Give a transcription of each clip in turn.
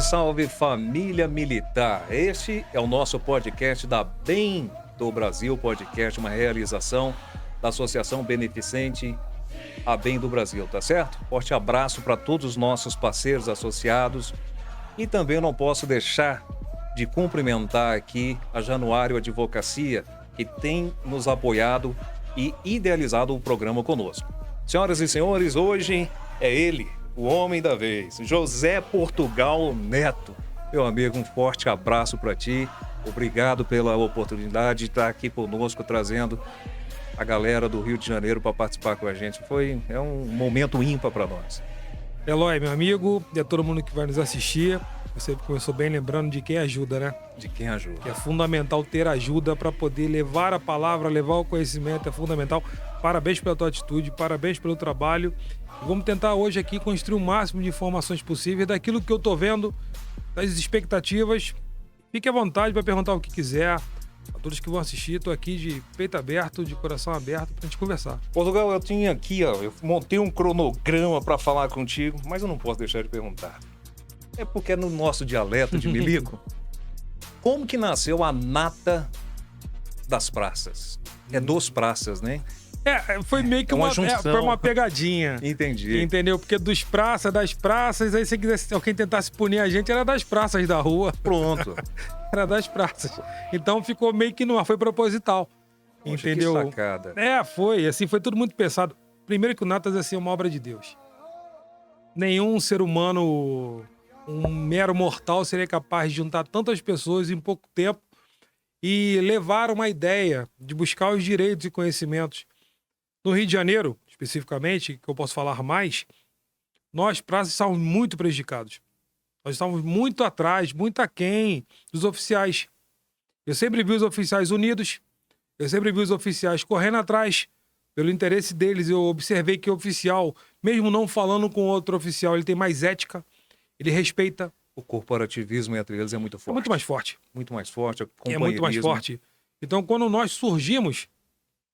Salve, salve família militar! Este é o nosso podcast da Bem do Brasil Podcast, uma realização da Associação Beneficente A Bem do Brasil, tá certo? Forte abraço para todos os nossos parceiros associados e também eu não posso deixar de cumprimentar aqui a Januário Advocacia, que tem nos apoiado e idealizado o programa conosco. Senhoras e senhores, hoje é ele, o homem da vez, José Portugal Neto. Meu amigo, um forte abraço para ti. Obrigado pela oportunidade de estar aqui conosco, trazendo a galera do Rio de Janeiro para participar com a gente. É um momento ímpar para nós. Eloy, meu amigo, e a todo mundo que vai nos assistir, você começou bem lembrando de quem ajuda, né? De quem ajuda. Que é fundamental ter ajuda para poder levar a palavra, levar o conhecimento, é fundamental. Parabéns pela tua atitude, parabéns pelo trabalho. Vamos tentar hoje aqui construir o máximo de informações possíveis daquilo que eu tô vendo, das expectativas. Fique à vontade para perguntar o que quiser. A todos que vão assistir, tô aqui de peito aberto, de coração aberto pra gente conversar. Portugal, eu tinha aqui, eu montei um cronograma para falar contigo, mas eu não posso deixar de perguntar. É porque é no nosso dialeto de milico. Como que nasceu a nata das praças? É dos praças, né? Foi meio que uma junção. Foi uma pegadinha. Entendi. Entendeu? Porque das praças, aí se quisesse alguém tentasse punir a gente, era das praças da rua. Pronto. Era das praças. Então ficou meio que não foi proposital. Poxa, entendeu? Que sacada. Foi tudo muito pensado. Primeiro que o Natas é uma obra de Deus. Nenhum ser humano, um mero mortal, seria capaz de juntar tantas pessoas em pouco tempo e levar uma ideia de buscar os direitos e conhecimentos. No Rio de Janeiro, especificamente, que eu posso falar mais, nós, praças, estávamos muito prejudicados. Nós estávamos muito atrás, muito aquém dos oficiais. Eu sempre vi os oficiais unidos, eu sempre vi os oficiais correndo atrás pelo interesse deles. Eu observei que o oficial, mesmo não falando com outro oficial, ele tem mais ética, ele respeita. O corporativismo entre eles é muito forte. É muito mais forte. Muito mais forte. É muito mais forte. Então, quando nós surgimos,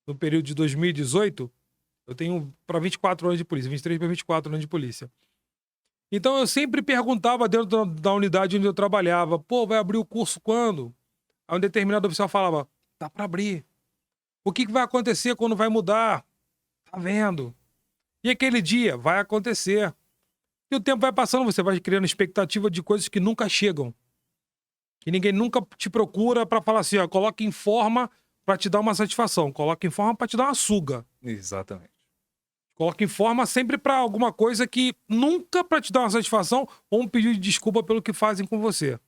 no período de 2018, eu tenho para 24 anos de polícia, 23 para 24 anos de polícia. Então eu sempre perguntava dentro da unidade onde eu trabalhava, vai abrir o curso quando? Aí um determinado oficial falava, tá para abrir. O que vai acontecer quando vai mudar? Tá vendo? E aquele dia vai acontecer. E o tempo vai passando, você vai criando expectativa de coisas que nunca chegam. Que ninguém nunca te procura para falar assim, coloque em forma para te dar uma satisfação. Coloca em forma para te dar uma suga. Exatamente. Coloca em forma sempre para alguma coisa que nunca para te dar uma satisfação ou um pedido de desculpa pelo que fazem com você.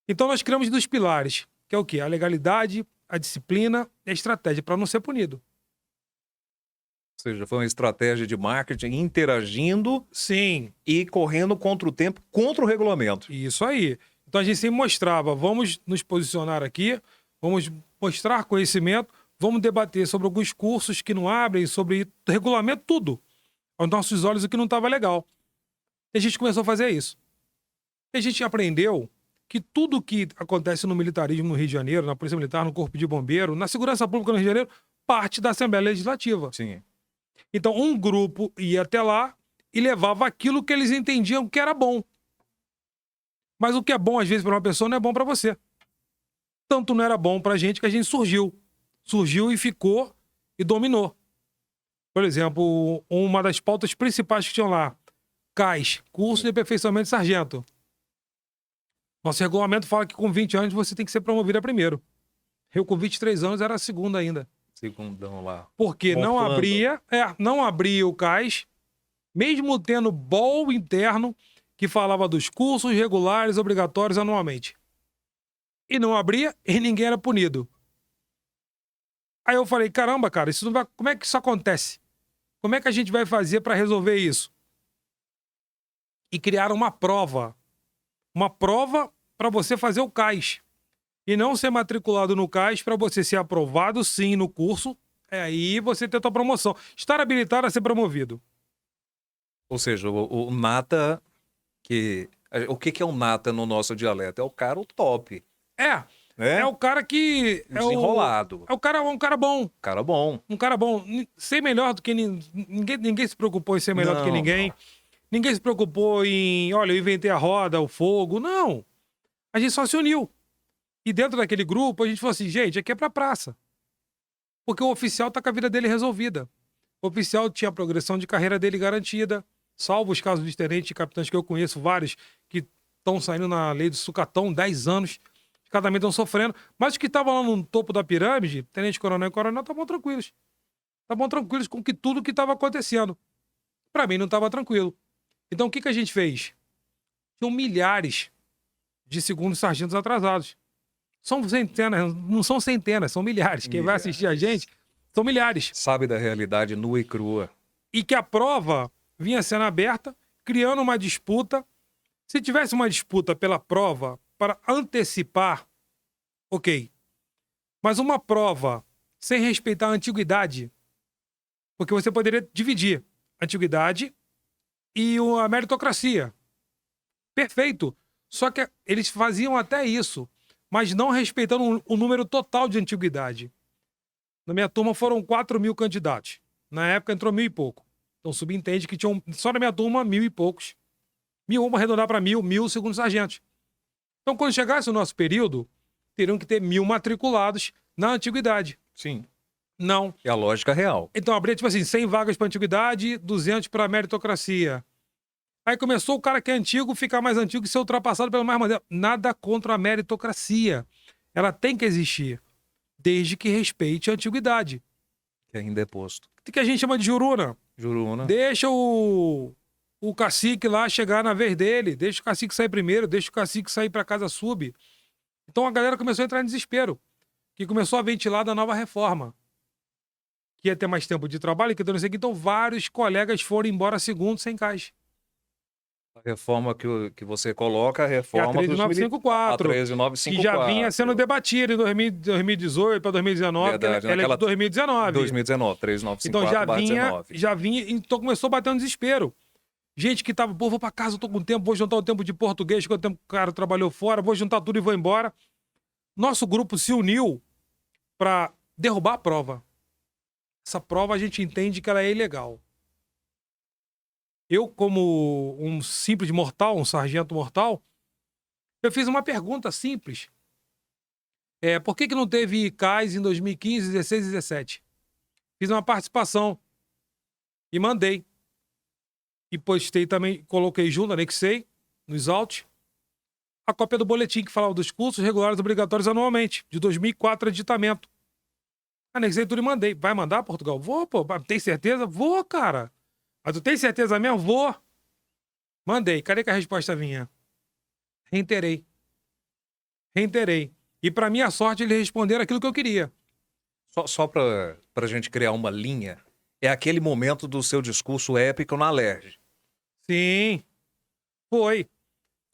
Então nós criamos 2 pilares, que é o quê? A legalidade, a disciplina e a estratégia para não ser punido. Ou seja, foi uma estratégia de marketing interagindo. Sim. E correndo contra o tempo, contra o regulamento. Isso aí. Então a gente sempre mostrava, vamos nos posicionar aqui, vamos mostrar conhecimento, vamos debater sobre alguns cursos que não abrem, sobre regulamento, tudo. Aos nossos olhos, o que não estava legal. E a gente começou a fazer isso. E a gente aprendeu que tudo que acontece no militarismo no Rio de Janeiro, na Polícia Militar, no Corpo de Bombeiro, na Segurança Pública no Rio de Janeiro, parte da Assembleia Legislativa. Sim. Então, um grupo ia até lá e levava aquilo que eles entendiam que era bom. Mas o que é bom, às vezes, para uma pessoa, não é bom para você. Tanto não era bom pra gente que a gente surgiu. Surgiu e ficou e dominou. Por exemplo, uma das pautas principais que tinham lá, CAS, Curso de Aperfeiçoamento de Sargento. Nosso regulamento fala que com 20 anos você tem que ser promovido a primeiro. Eu com 23 anos era a segunda ainda. Segundão lá. Porque não abria o CAS, mesmo tendo BOL interno que falava dos cursos regulares obrigatórios anualmente. E não abria e ninguém era punido. Aí eu falei, caramba, cara, isso não vai... como é que isso acontece? Como é que a gente vai fazer para resolver isso? E criaram uma prova para você fazer o CAS. E não ser matriculado no CAS para você ser aprovado, sim, no curso. Aí você ter a tua promoção. Estar habilitado a ser promovido. Ou seja, o nata... O que é um nata no nosso dialeto? É o cara o top. É o cara que... Desenrolado. É um cara bom. Cara bom. Um cara bom. Ser melhor do que ninguém se preocupou em ser melhor do que ninguém. Ninguém se preocupou em, olha, eu inventei a roda, o fogo. Não. A gente só se uniu. E dentro daquele grupo, a gente falou assim, gente, aqui é pra praça. Porque o oficial tá com a vida dele resolvida. O oficial tinha a progressão de carreira dele garantida, salvo os casos dos tenentes e capitães que eu conheço, vários que estão saindo na lei do sucatão, 10 anos, cada vez estão sofrendo. Mas os que estavam lá no topo da pirâmide, tenente coronel e coronel, estavam tranquilos. Estavam tranquilos com tudo que estava acontecendo. Pra mim não estava tranquilo. Então o que a gente fez? Tinham milhares de segundos sargentos atrasados. São centenas, não são centenas, são milhares. Quem vai assistir a gente são milhares. Sabe da realidade nua e crua. E que a prova vinha sendo aberta, criando uma disputa. Se tivesse uma disputa pela prova para antecipar, ok. Mas uma prova sem respeitar a antiguidade, porque você poderia dividir a antiguidade e a meritocracia. Perfeito. Só que eles faziam até isso, mas não respeitando o número total de antiguidade. Na minha turma foram 4.000 candidatos. Na época entrou 1.000 e pouco. Então subentende que tinham, só na minha turma, 1.000 e poucos. 1.000, vamos arredondar para 1.000 segundos sargentos. Então quando chegasse o nosso período, teriam que ter 1.000 matriculados na antiguidade. Sim. Não. É a lógica real. Então abria tipo assim, 100 vagas para antiguidade, 200 para meritocracia. Aí começou o cara que é antigo ficar mais antigo e ser ultrapassado pelo mais moderno. Nada contra a meritocracia. Ela tem que existir, desde que respeite a antiguidade. Que ainda é posto. Que a gente chama de juruna. Juruna. Deixa o cacique lá chegar na vez dele. Deixa o cacique sair primeiro. Deixa o cacique sair para casa sub. Então a galera começou a entrar em desespero. Que começou a ventilar da nova reforma. Que ia ter mais tempo de trabalho. Que não sei o que. Então vários colegas foram embora segundo sem caixa. A reforma que você coloca, a reforma... a 13954. A 13954. Que já vinha sendo debatida em 2018 para 2019. Verdade, ela é de 2019. 2019, 3954. Então já vinha, então começou a bater um desespero. Gente que tava, pô, vou pra casa, eu tô com tempo, vou juntar o tempo de português, que o tempo que o cara trabalhou fora, vou juntar tudo e vou embora. Nosso grupo se uniu pra derrubar a prova. Essa prova a gente entende que ela é ilegal. Eu, como um simples mortal, um sargento mortal, eu fiz uma pergunta simples. Por que não teve CAIS em 2015, 16 e 17? Fiz uma participação e mandei. E postei também, coloquei junto, anexei, nos autos, a cópia do boletim que falava dos cursos regulares obrigatórios anualmente, de 2004, editamento. Anexei tudo e mandei. Vai mandar, Portugal? Vou, pô. Tem certeza? Vou, cara. Mas tu tem certeza mesmo? Vou. Mandei. Cadê que a resposta vinha? Reiterei. E pra minha sorte, eles responderam aquilo que eu queria. Só pra gente criar uma linha, é aquele momento do seu discurso épico na Alerj. Sim. Foi.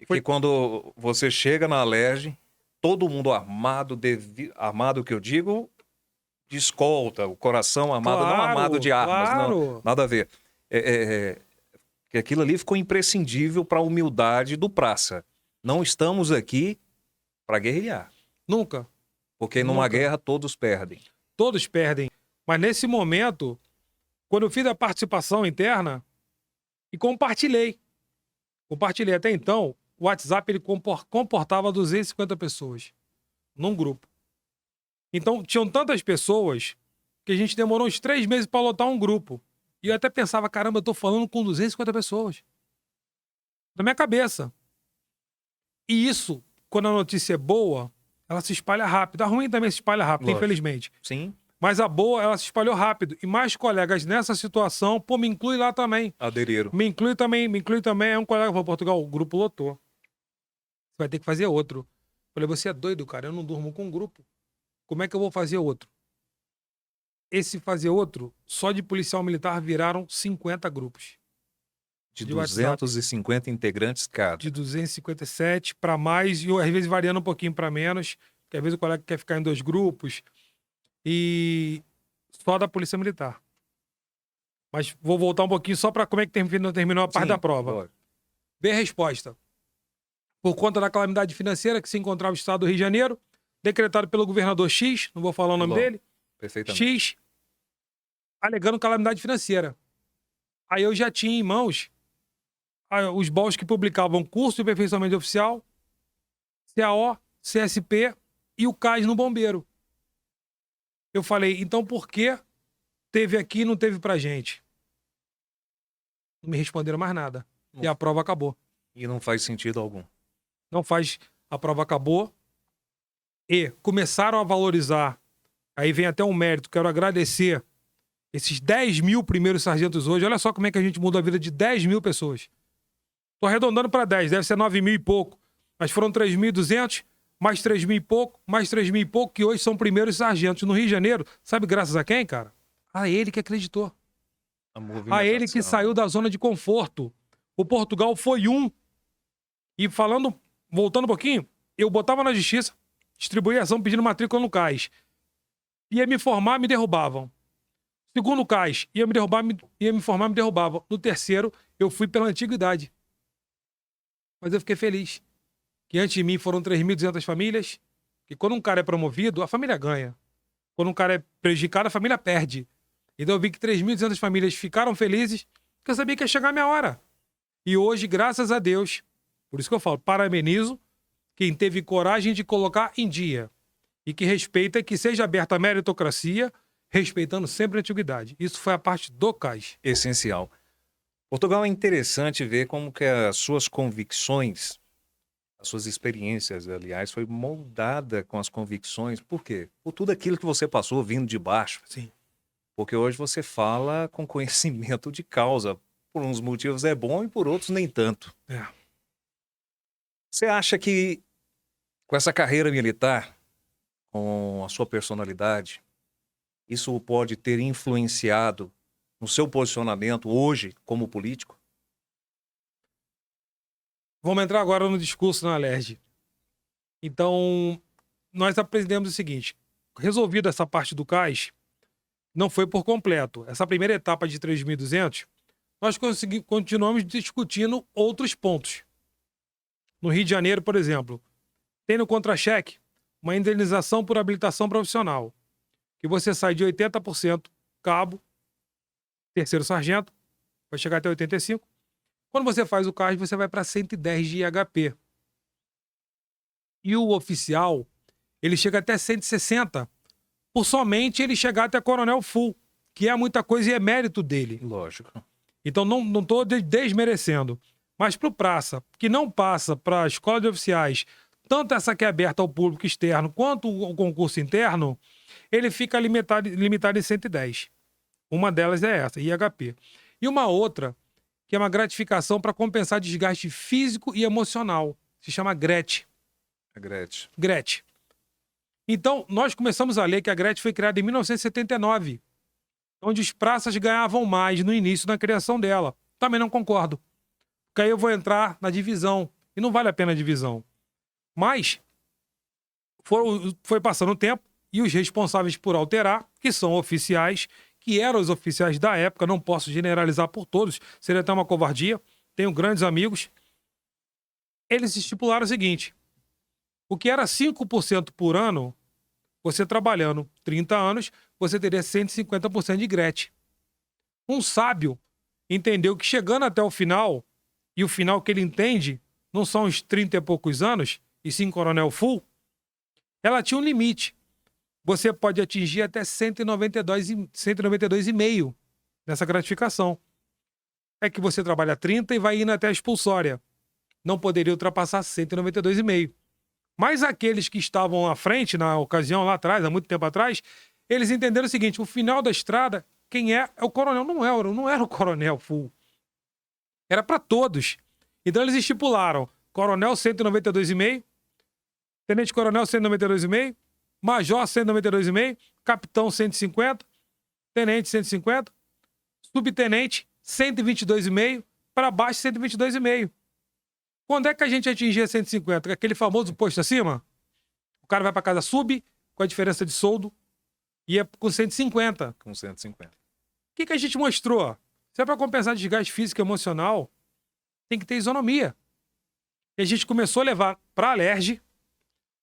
Que quando você chega na Alerj, todo mundo armado, armado que eu digo, de escolta, o coração armado, Claro, não armado de armas, claro. não, nada a ver. Que aquilo ali ficou imprescindível para a humildade do praça. Não estamos aqui para guerrilhar. Nunca. Porque numa guerra todos perdem. Todos perdem. Mas nesse momento, quando eu fiz a participação interna e compartilhei. Até então, o WhatsApp ele comportava 250 pessoas num grupo. Então, tinham tantas pessoas que a gente demorou uns 3 meses para lotar um grupo. E eu até pensava, caramba, eu tô falando com 250 pessoas. Na minha cabeça. E isso, quando a notícia é boa, ela se espalha rápido. A ruim também se espalha rápido, Lógico. infelizmente. Sim. Mas a boa, ela se espalhou rápido. E mais colegas nessa situação, pô, me inclui lá também. Aderiram. Me inclui também. É um colega que falou, Portugal, o grupo lotou. Você vai ter que fazer outro. Eu falei, você é doido, cara, eu não durmo com um grupo. Como é que eu vou fazer outro? Esse fazer outro, só de policial militar viraram 50 grupos. De De 250 integrantes cada. De 257 para mais, e às vezes variando um pouquinho para menos, porque às vezes o colega quer ficar em 2 grupos. E só da polícia militar. Mas vou voltar um pouquinho só para como é que terminou a parte da prova. Lógico. Vê a resposta. Por conta da calamidade financeira que se encontrava no estado do Rio de Janeiro, decretado pelo governador X, não vou falar o nome dele, Perfeitamente. X, alegando calamidade financeira. Aí eu já tinha em mãos os BOLs que publicavam curso de aperfeiçoamento oficial, CAO, CSP e o CAS no bombeiro. Eu falei, então por que teve aqui e não teve pra gente? Não me responderam mais nada. Não. E a prova acabou. E não faz sentido algum. Não faz, a prova acabou. E começaram a valorizar. Aí vem até um mérito, quero agradecer esses 10 mil primeiros sargentos hoje. Olha só como é que a gente mudou a vida de 10 mil pessoas. Tô arredondando para 10, deve ser 9 mil e pouco. Mas foram 3.200, mais 3 mil e pouco, mais 3 mil e pouco, que hoje são primeiros sargentos. No Rio de Janeiro, sabe graças a quem, cara? A ele que acreditou. A ele que saiu da zona de conforto. O Portugal foi um. E voltando um pouquinho, eu botava na justiça, distribuía ação pedindo matrícula no CAS. Ia me formar, me derrubavam. Segundo CAS, ia me formar, me derrubavam. No terceiro, eu fui pela antiguidade. Mas eu fiquei feliz. Que antes de mim foram 3.200 famílias. Que quando um cara é promovido, a família ganha. Quando um cara é prejudicado, a família perde. Então eu vi que 3.200 famílias ficaram felizes, porque eu sabia que ia chegar a minha hora. E hoje, graças a Deus, por isso que eu falo, parabenizo quem teve coragem de colocar em dia. E que respeita que seja aberta a meritocracia, respeitando sempre a antiguidade. Isso foi a parte do CAS. Essencial. Portugal, é interessante ver como que as suas convicções, as suas experiências, aliás, foi moldada com as convicções. Por quê? Por tudo aquilo que você passou vindo de baixo. Sim. Porque hoje você fala com conhecimento de causa. Por uns motivos é bom e por outros nem tanto. É. Você acha que com essa carreira militar, com a sua personalidade, isso pode ter influenciado no seu posicionamento hoje como político? Vamos entrar agora no discurso na Alerj. Então, nós aprendemos o seguinte. Resolvida essa parte do CAS, não foi por completo. Essa primeira etapa de 3.200, nós continuamos discutindo outros pontos. No Rio de Janeiro, por exemplo, tem no contra-cheque uma indenização por habilitação profissional, que você sai de 80% cabo, terceiro sargento, vai chegar até 85%. Quando você faz o CAS, você vai para 110 de IHP. E o oficial, ele chega até 160, por somente ele chegar até coronel full, que é muita coisa e é mérito dele. Lógico. Então não estou desmerecendo. Mas para o praça, que não passa para a escola de oficiais, tanto essa que é aberta ao público externo, quanto o concurso interno, ele fica limitado em 110. Uma delas é essa, IHP. E uma outra, que é uma gratificação para compensar desgaste físico e emocional. Se chama GRET. A Gretchen. GRET. Então, nós começamos a ler que a GRET foi criada em 1979, onde os praças ganhavam mais no início da criação dela. Também não concordo. Porque aí eu vou entrar na divisão. E não vale a pena a divisão. Mas foi passando o tempo e os responsáveis por alterar, que são oficiais, que eram os oficiais da época, não posso generalizar por todos, seria até uma covardia, tenho grandes amigos, eles estipularam o seguinte: o que era 5% por ano, você trabalhando 30 anos, você teria 150% de GRET. Um sábio entendeu que chegando até o final, e o final que ele entende não são os 30 e poucos anos, e sim coronel full, ela tinha um limite. Você pode atingir até 192,5 nessa gratificação. É que você trabalha 30 e vai indo até a expulsória. Não poderia ultrapassar 192,5. Mas aqueles que estavam à frente, na ocasião lá atrás, há muito tempo atrás, eles entenderam o seguinte: o final da estrada, quem é o coronel. Não era o coronel full. Era para todos. Então eles estipularam coronel 192,5, tenente-coronel 192,5, major 192,5, capitão 150, tenente 150, subtenente 122,5, para baixo 122,5. Quando é que a gente atingia 150? Aquele famoso posto acima? O cara vai para casa sub, com a diferença de soldo, e é com 150. Com 150. O que a gente mostrou? Se é para compensar desgaste físico e emocional, tem que ter isonomia. E a gente começou a levar para a Alerj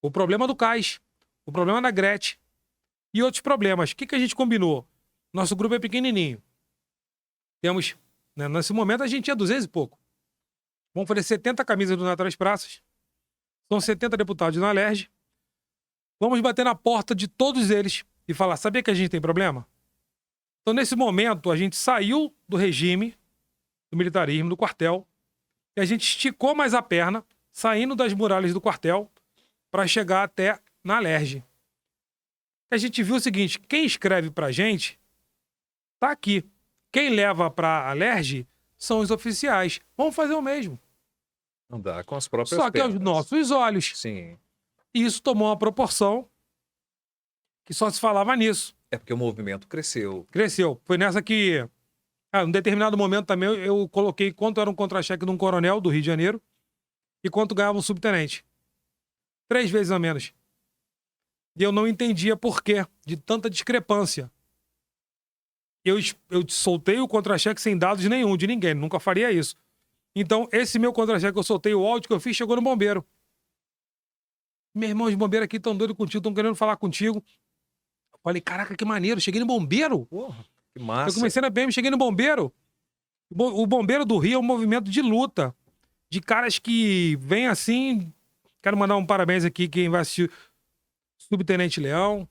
o problema do CAS, o problema da GRET e outros problemas. O que a gente combinou? Nosso grupo é pequenininho. Temos, né, nesse momento a gente tinha 200 e pouco. Vamos fazer 70 camisas do Nata das Praças. São 70 deputados na Alerj. Vamos bater na porta de todos eles e falar, sabia que a gente tem problema? Então, nesse momento, a gente saiu do regime, do militarismo, do quartel, e a gente esticou mais a perna, saindo das muralhas do quartel, para chegar até na Alerj. A gente viu o seguinte, quem escreve pra gente, tá aqui. Quem leva pra Alerj são os oficiais. Vamos fazer o mesmo. Andar com as próprias Só que aos pernas. nossos olhos. Sim. E isso tomou uma proporção que só se falava nisso. É porque o movimento cresceu. Cresceu. Foi nessa que, em um determinado momento também, eu coloquei quanto era um contra-cheque de um coronel do Rio de Janeiro e quanto ganhava um subtenente. 3 vezes a menos. E eu não entendia por quê de tanta discrepância. Eu soltei o contra-cheque sem dados nenhum, de ninguém. Nunca faria isso. Então, esse meu contra-cheque que eu soltei, o áudio que eu fiz, chegou no bombeiro. Meu irmão, os bombeiros aqui estão doidos contigo, estão querendo falar contigo. Eu falei, caraca, que maneiro. Cheguei no bombeiro. Porra, que massa. Eu comecei na PM, cheguei no bombeiro. O bombeiro do Rio é um movimento de luta. De caras que vêm assim... Quero mandar um parabéns aqui quem vai assistir. Subtenente Leão,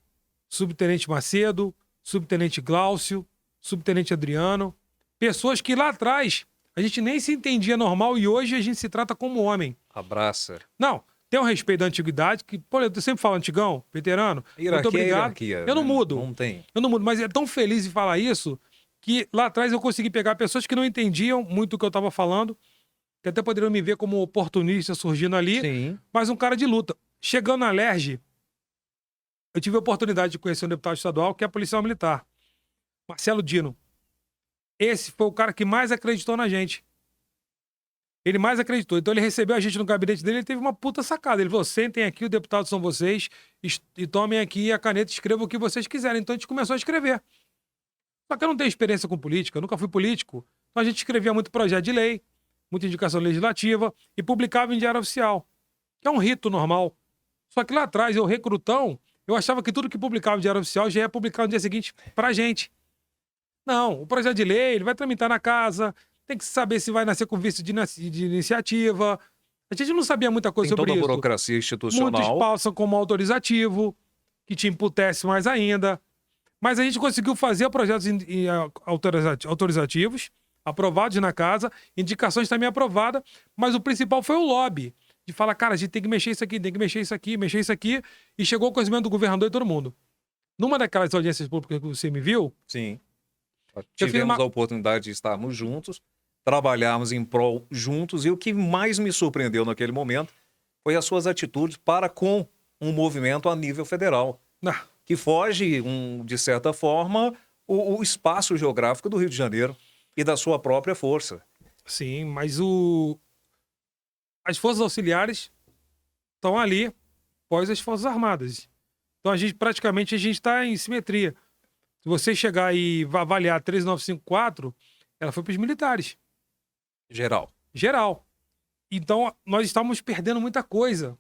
Subtenente Macedo, Subtenente Glaucio, Subtenente Adriano. Pessoas que lá atrás a gente nem se entendia normal e hoje a gente se trata como homem. Abraça. Não, tem um respeito da antiguidade, que, pô, eu sempre falo antigão, veterano. Hierarquia, muito obrigado. hierarquia, Eu não né? mudo. Não tem. Eu não mudo, mas é tão feliz de falar isso que lá atrás eu consegui pegar pessoas que não entendiam muito o que eu tava falando, que até poderiam me ver como oportunista surgindo ali, Sim. mas um cara de luta. Chegando na Alerj, eu tive a oportunidade de conhecer um deputado estadual que é policial militar, Marcelo Dino. Esse foi o cara que mais acreditou na gente. Ele mais acreditou. Então ele recebeu a gente no gabinete dele, ele teve uma puta sacada. Ele falou, sentem aqui, o deputado são vocês, e tomem aqui a caneta e escrevam o que vocês quiserem. Então a gente começou a escrever. Só que eu não tenho experiência com política, eu nunca fui político. Então a gente escrevia muito projeto de lei, muita indicação legislativa, e publicava em diário oficial, que é um rito normal. Só que lá atrás, eu recrutão, eu achava que tudo que publicava em diário oficial já ia publicar no dia seguinte pra gente. Não, o projeto de lei, ele vai tramitar na casa, tem que saber se vai nascer com visto de iniciativa. A gente não sabia muita coisa Tem sobre toda a isso. burocracia Muitos institucional. passam como autorizativo, que te imputece mais ainda. Mas a gente conseguiu fazer projetos autorizativos, aprovados na casa, indicações também aprovadas, mas o principal foi o lobby. De falar, cara, a gente tem que mexer isso aqui, tem que mexer isso aqui, mexer isso aqui, e chegou o conhecimento do governador e todo mundo. Numa daquelas audiências públicas que você me viu, Sim. fiz Tivemos uma- a oportunidade de estarmos juntos, trabalharmos em prol juntos, e o que mais me surpreendeu naquele momento foi as suas atitudes para com um movimento a nível federal, ah, que foge, de certa forma, o espaço geográfico do Rio de Janeiro e da sua própria força. sim, mas as forças auxiliares estão ali pós as Forças Armadas. Então a gente praticamente está em simetria. Se você chegar e avaliar a 13954, ela foi para os militares. Geral. Geral. Então, nós estamos perdendo muita coisa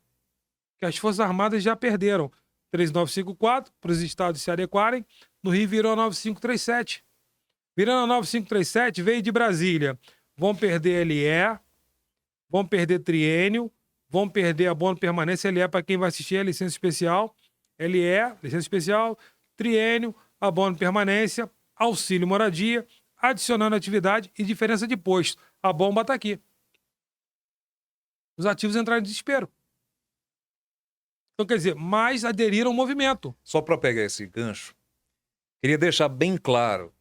que as Forças Armadas já perderam. 3954, para os estados se adequarem, no Rio virou 9537. Virando a 9537, veio de Brasília. Vão perder LE, vão perder triênio, vão perder abono permanência. LE, para quem vai assistir, é licença especial. LE, licença especial, triênio, abono permanência, auxílio moradia, adicionando atividade e diferença de posto. A bomba está aqui. Os ativos entraram em desespero. Então, quer dizer, mais aderiram ao movimento. Só para pegar esse gancho, queria deixar bem claro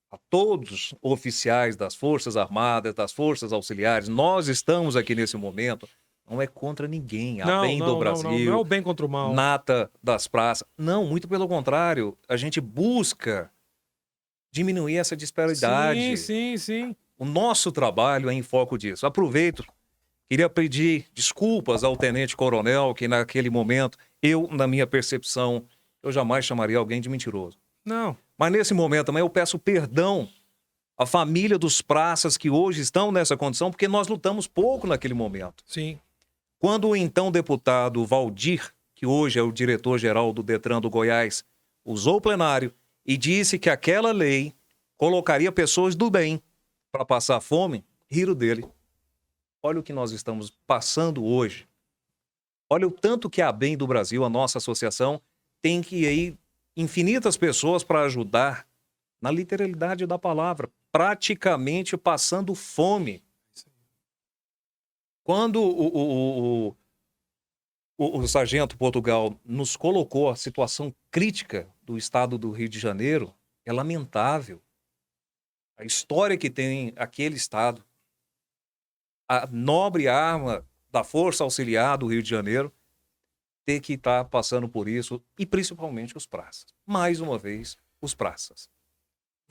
a todos os oficiais das Forças Armadas, das Forças Auxiliares, nós estamos aqui nesse momento, não é contra ninguém, a bem do Brasil, não é o bem contra o mal. Nata das Praças. Não, muito pelo contrário, a gente busca diminuir essa disparidade. Sim. O nosso trabalho é em foco disso. Aproveito, queria pedir desculpas ao tenente-coronel, que naquele momento, na minha percepção, eu jamais chamaria alguém de mentiroso. Não. Mas nesse momento também eu peço perdão à família dos praças que hoje estão nessa condição, porque nós lutamos pouco naquele momento. Sim. Quando o então deputado Valdir, que hoje é o diretor-geral do Detran do Goiás, usou o plenário e disse que aquela lei colocaria pessoas do bem para passar fome, riram dele. olha o que nós estamos passando hoje. Olha o tanto que a Bem do Brasil, a nossa associação, tem que ir infinitas pessoas para ajudar, na literalidade da palavra, praticamente passando fome. Quando o sargento Portugal nos colocou a situação crítica do estado do Rio de Janeiro, é lamentável. A história que tem aquele estado, a nobre arma da Força Auxiliar do Rio de Janeiro, ter que estar passando por isso, e principalmente os praças. Mais uma vez, os praças.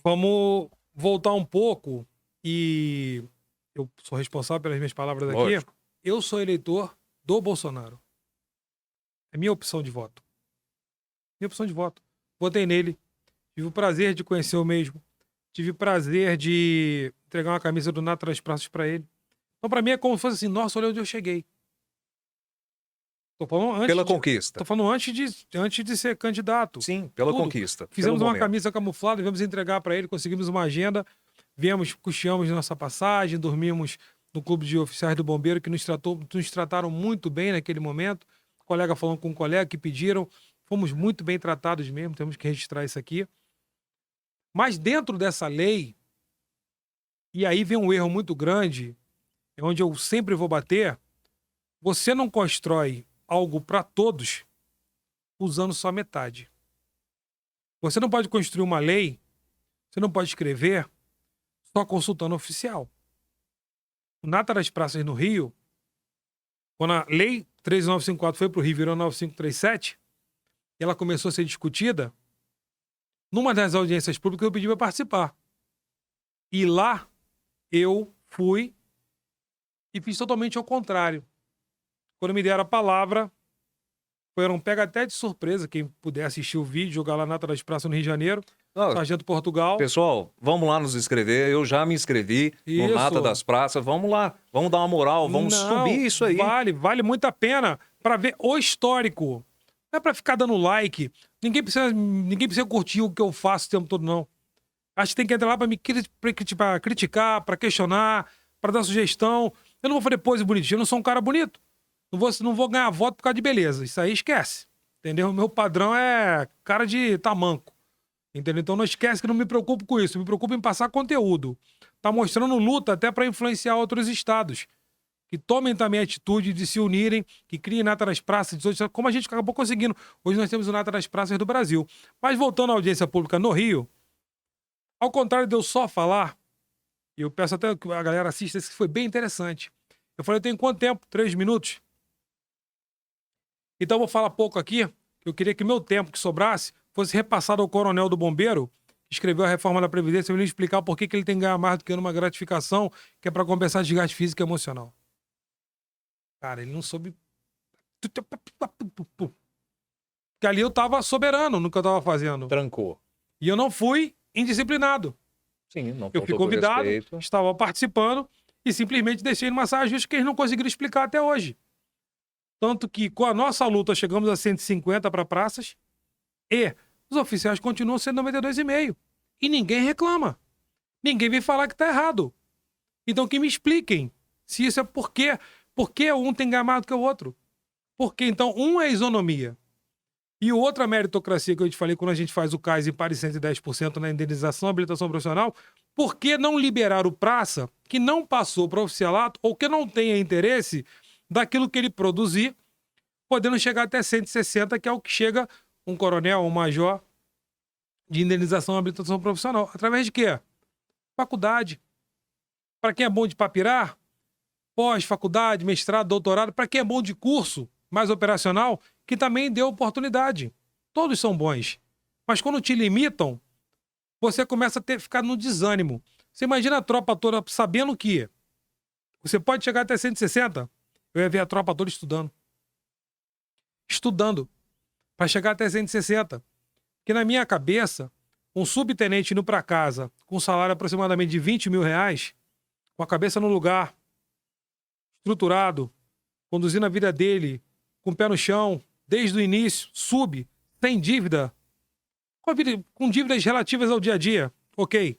Vamos voltar um pouco e eu sou responsável pelas minhas palavras aqui. Lógico. Eu sou eleitor do Bolsonaro. É minha opção de voto. Minha opção de voto. Votei nele. Tive o prazer de conhecer o mesmo. Tive o prazer de entregar uma camisa do Nata das Praças para ele. Então, para mim, é como se fosse assim: nossa, olha onde eu cheguei. Tô falando antes Pela de, conquista. tô falando antes de ser candidato. Sim, pela Tudo. conquista. Fizemos pelo uma momento. camisa camuflada, viemos entregar para ele, conseguimos uma agenda, viemos, custeamos nossa passagem, dormimos no clube de oficiais do bombeiro, que nos trataram muito bem naquele momento. O colega falando com um colega que pediram, fomos muito bem tratados mesmo, temos que registrar isso aqui. Mas dentro dessa lei, e aí vem um erro muito grande, é onde eu sempre vou bater, você não constrói algo para todos usando só metade. Você não pode construir uma lei, você não pode escrever só consultando o oficial. O Nata das Praças no Rio, quando a lei 13954 foi para o Rio, virou 9537, e ela começou a ser discutida, numa das audiências públicas eu pedi para participar. E lá eu fui e fiz totalmente ao contrário. Quando me deram a palavra, foi um pega até de surpresa, quem puder assistir o vídeo, jogar lá Nata das Praças no Rio de Janeiro, Não, Sargento Portugal. pessoal, vamos lá nos inscrever. Eu já me inscrevi no Isso. Nata das Praças. Vamos lá, vamos dar uma moral, vamos Não, subir isso aí. Vale muito a pena para ver o histórico. Não é para ficar dando like. Ninguém precisa curtir o que eu faço o tempo todo, não. Acho que tem que entrar lá para me criticar, para questionar, para dar sugestão. Eu não vou fazer pose bonitinho, eu não sou um cara bonito. Não vou ganhar voto por causa de beleza. Isso aí esquece. Entendeu? O meu padrão é cara de tamanco. Entendeu? Então não esquece que não me preocupo com isso. Me preocupo em passar conteúdo. Tá mostrando luta até para influenciar outros estados. Que tomem também a atitude de se unirem, que criem Nata das Praças, como a gente acabou conseguindo. Hoje nós temos o Nata das Praças do Brasil. Mas voltando à audiência pública no Rio, ao contrário de eu só falar, e eu peço até que a galera assista, isso foi bem interessante. Eu falei, eu tenho quanto tempo? 3 minutos? Então eu vou falar pouco aqui, que eu queria que meu tempo que sobrasse fosse repassado ao coronel do bombeiro, que escreveu a reforma da Previdência, para ele explicar por que ele tem que ganhar mais do que numa gratificação, que é para compensar desgaste físico e emocional. Cara, ele não soube... Porque ali eu tava soberano no que eu tava fazendo. Trancou. E eu não fui indisciplinado. Sim, não Eu fui faltou convidado, respeito. estava participando e simplesmente deixei numa saia justa que eles não conseguiram explicar até hoje. Tanto que com a nossa luta chegamos a 150 para praças e os oficiais continuam sendo 92,5. E ninguém reclama. Ninguém vem falar que tá errado. Então que me expliquem se isso é por que um tem que ganhar mais do que o outro. Porque então um é isonomia e o outro é a meritocracia que eu te falei quando a gente faz o CAIS e para 110% na indenização, habilitação profissional. Por que não liberar o praça que não passou para o oficialato ou que não tenha interesse daquilo que ele produzir, podendo chegar até 160, que é o que chega um coronel, um major de indenização e habilitação profissional. Através de quê? Faculdade. Para quem é bom de papirar, pós-faculdade, mestrado, doutorado, para quem é bom de curso mais operacional, que também deu oportunidade. Todos são bons. Mas quando te limitam, você começa a ficar no desânimo. Você imagina a tropa toda sabendo que você pode chegar até 160, eu ia ver a tropa toda estudando. Estudando. Para chegar até 160. Que na minha cabeça, um subtenente indo para casa com um salário aproximadamente de 20 mil reais, com a cabeça no lugar, estruturado, conduzindo a vida dele, com o pé no chão, desde o início, sem dívida, com dívidas relativas ao dia a dia, ok.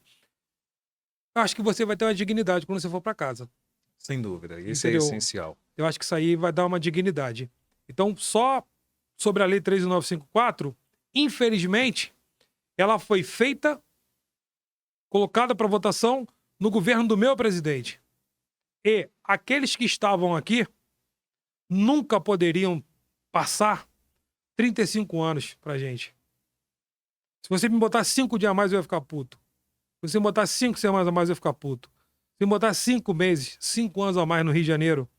Acho que você vai ter uma dignidade quando você for para casa. Sem dúvida, isso é Entendeu? essencial. Eu acho que isso aí vai dar uma dignidade. Então, só sobre a Lei 13.954, infelizmente, ela foi feita, colocada para votação no governo do meu presidente. E aqueles que estavam aqui nunca poderiam passar 35 anos pra gente. Se você me botar 5 dias a mais, eu ia ficar puto. Se você me botar 5 semanas a mais, eu ia ficar puto. Se me botar 5 meses, 5 anos a mais no Rio de Janeiro,